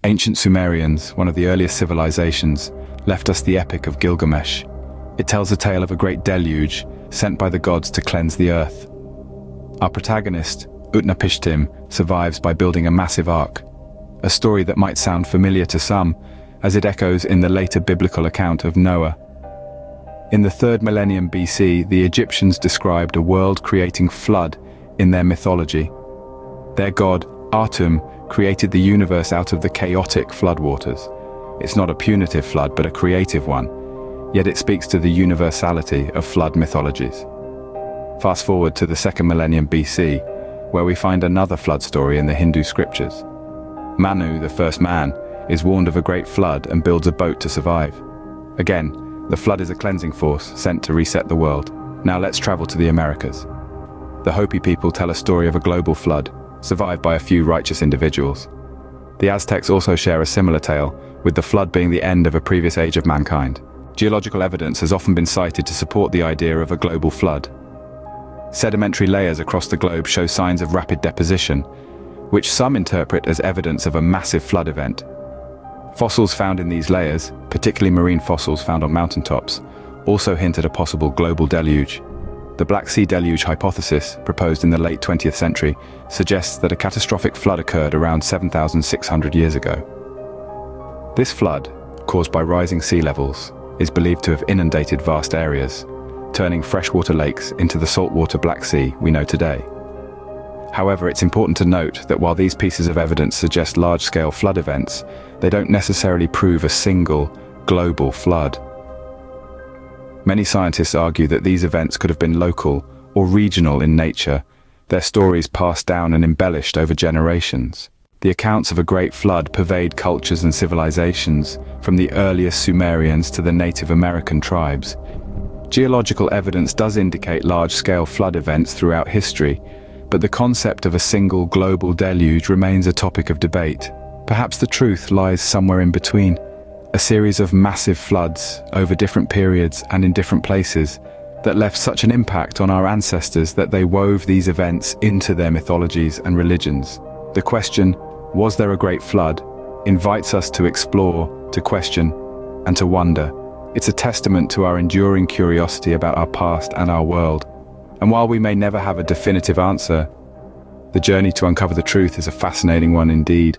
Ancient Sumerians, one of the earliest civilizations, left us the Epic of Gilgamesh. It tells a tale of a great deluge sent by the gods to cleanse the earth. Our protagonist, Utnapishtim, survives by building a massive ark, a story that might sound familiar to some, as it echoes in the later biblical account of Noah. In the 3rd millennium BC, the Egyptians described a world-creating flood in their mythology. Their god, Atum, created the universe out of the chaotic floodwaters. It's not a punitive flood, but a creative one, yet it speaks to the universality of flood mythologies. Fast forward to the 2nd millennium BC, where we find another flood story in the Hindu scriptures. Manu, the first man, is warned of a great flood and builds a boat to survive. Again, the flood is a cleansing force sent to reset the world. Now let's travel to the Americas. The Hopi people tell a story of a global flood, survived by a few righteous individuals. The Aztecs also share a similar tale, with the flood being the end of a previous age of mankind. Geological evidence has often been cited to support the idea of a global flood. Sedimentary layers across the globe show signs of rapid deposition, which some interpret as evidence of a massive flood event. Fossils found in these layers, particularly marine fossils found on mountaintops, also hint at a possible global deluge. The Black Sea Deluge hypothesis, proposed in the late 20th century, suggests that a catastrophic flood occurred around 7,600 years ago. This flood, caused by rising sea levels, is believed to have inundated vast areas, turning freshwater lakes into the saltwater Black Sea we know today. However, it's important to note that while these pieces of evidence suggest large-scale flood events, they don't necessarily prove a single, global flood. Many scientists argue that these events could have been local or regional in nature, their stories passed down and embellished over generations. The accounts of a great flood pervade cultures and civilizations, from the earliest Sumerians to the Native American tribes. Geological evidence does indicate large-scale flood events throughout history, but the concept of a single global deluge remains a topic of debate. Perhaps the truth lies somewhere in between. A series of massive floods over different periods and in different places that left such an impact on our ancestors that they wove these events into their mythologies and religions. The question, was there a great flood, invites us to explore, to question, and to wonder. It's a testament to our enduring curiosity about our past and our world. And while we may never have a definitive answer, the journey to uncover the truth is a fascinating one indeed.